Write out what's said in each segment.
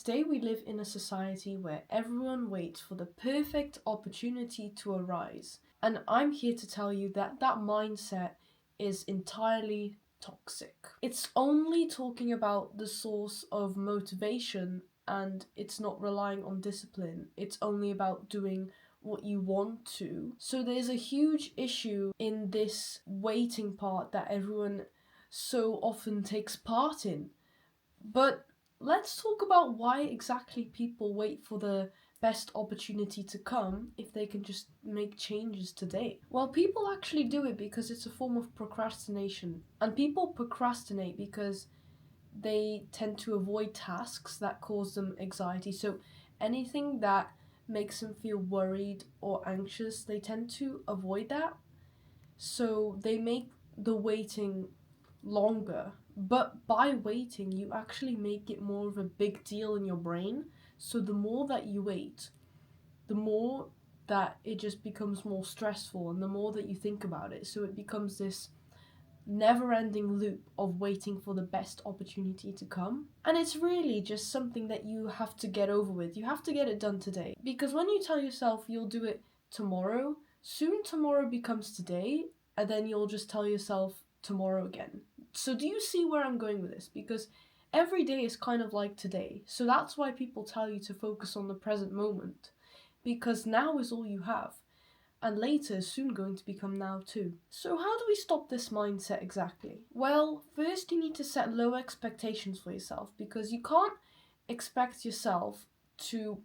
Today we live in a society where everyone waits for the perfect opportunity to arise. And I'm here to tell you that that mindset is entirely toxic. It's only talking about the source of motivation and it's not relying on discipline. It's only about doing what you want to. So there's a huge issue in this waiting part that everyone so often takes part in. But let's talk about why exactly people wait for the best opportunity to come if they can just make changes today. Well, people actually do it because it's a form of procrastination. And people procrastinate because they tend to avoid tasks that cause them anxiety. So anything that makes them feel worried or anxious, they tend to avoid that. So they make the waiting longer. But by waiting, you actually make it more of a big deal in your brain. So the more that you wait, the more that it just becomes more stressful and the more that you think about it. So it becomes this never ending loop of waiting for the best opportunity to come. And it's really just something that you have to get over with. You have to get it done today. Because when you tell yourself you'll do it tomorrow, soon tomorrow becomes today, and then you'll just tell yourself tomorrow again. So do you see where I'm going with this? Because every day is kind of like today. So that's why people tell you to focus on the present moment. Because now is all you have. And later is soon going to become now too. So how do we stop this mindset exactly? Well, first you need to set low expectations for yourself because you can't expect yourself to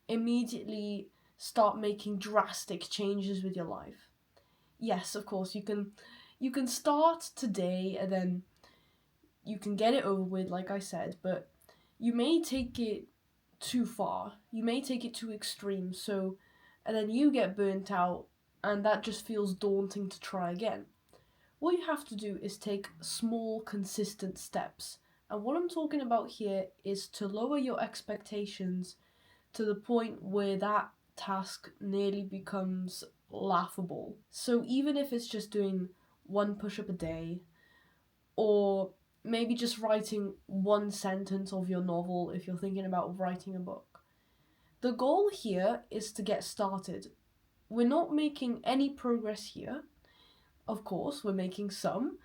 immediately start making drastic changes with your life. Yes, of course, you can start today and then you can get it over with, like I said, but you may take it too far. You may take it too extreme, and then you get burnt out, and that just feels daunting to try again. What you have to do is take small, consistent steps. And what I'm talking about here is to lower your expectations to the point where that task nearly becomes laughable. So even if it's just doing one push up a day, or maybe just writing one sentence of your novel if you're thinking about writing a book. The goal here is to get started. We're not making any progress here. Of course, we're making some,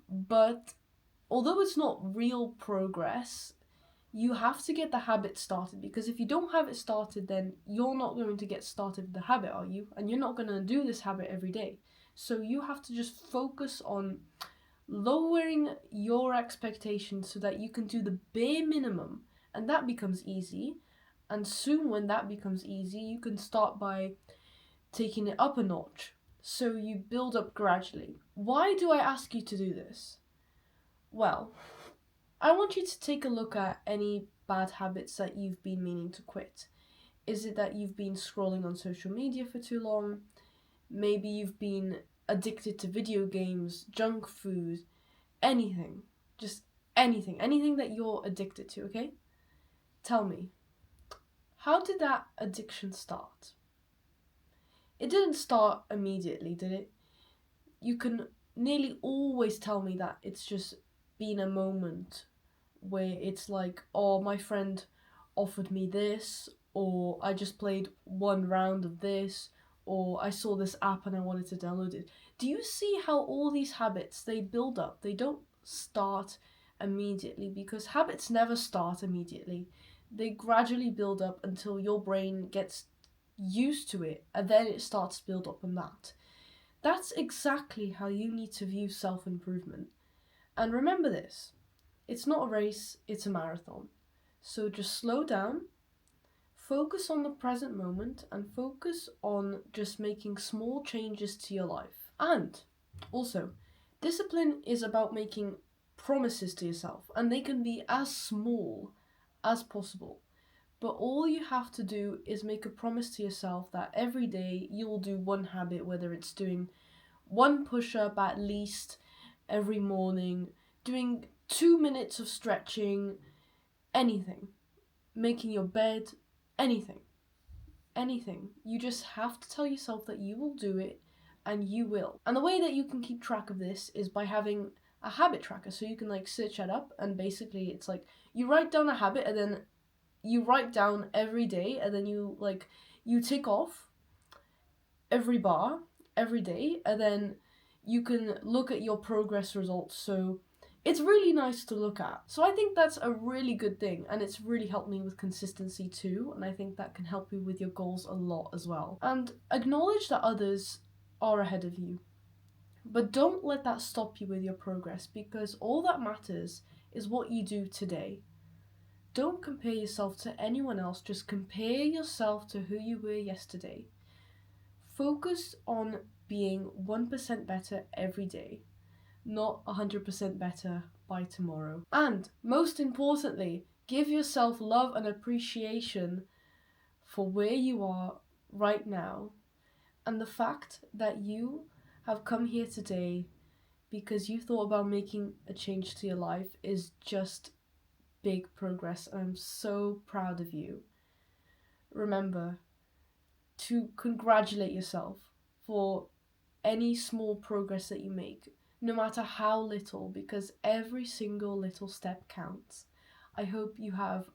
but although it's not real progress, you have to get the habit started because if you don't have it started, then you're not going to get started with the habit, are you? And you're not going to do this habit every day. So you have to just focus on lowering your expectations so that you can do the bare minimum, and that becomes easy. And soon, when that becomes easy, you can start by taking it up a notch. So you build up gradually. Why do I ask you to do this? Well, I want you to take a look at any bad habits that you've been meaning to quit. Is it that you've been scrolling on social media for too long? Maybe you've been addicted to video games, junk food, anything. Just anything. Anything that you're addicted to, okay? Tell me, how did that addiction start? It didn't start immediately, did it? You can nearly always tell me that it's just been a moment where it's like, oh, my friend offered me this, or I just played one round of this, or I saw this app and I wanted to download it. Do you see how all these habits, they build up? They don't start immediately because habits never start immediately. They gradually build up until your brain gets used to it and then it starts to build up on that. That's exactly how you need to view self-improvement. And remember this, it's not a race, it's a marathon. So just slow down, focus on the present moment, and focus on just making small changes to your life. And also, discipline is about making promises to yourself, and they can be as small as possible. But all you have to do is make a promise to yourself that every day you will do one habit, whether it's doing one push up at least every morning, doing 2 minutes of stretching, anything, making your bed, anything. Anything. You just have to tell yourself that you will do it and you will. And the way that you can keep track of this is by having a habit tracker. So you can like search that up and basically it's like you write down a habit and then you write down every day, and then you tick off every bar every day, and then you can look at your progress results. So it's really nice to look at. So I think that's a really good thing, and it's really helped me with consistency too, and I think that can help you with your goals a lot as well. And acknowledge that others are ahead of you, but don't let that stop you with your progress, because all that matters is what you do today. Don't compare yourself to anyone else, just compare yourself to who you were yesterday. Focus on being 1% better every day, not 100% better by tomorrow. And most importantly, give yourself love and appreciation for where you are right now, and the fact that you have come here today because you thought about making a change to your life is just big progress, and I'm so proud of you. Remember to congratulate yourself for any small progress that you make, no matter how little, because every single little step counts. I hope you have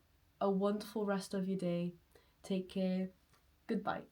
a wonderful rest of your day. Take care. Goodbye.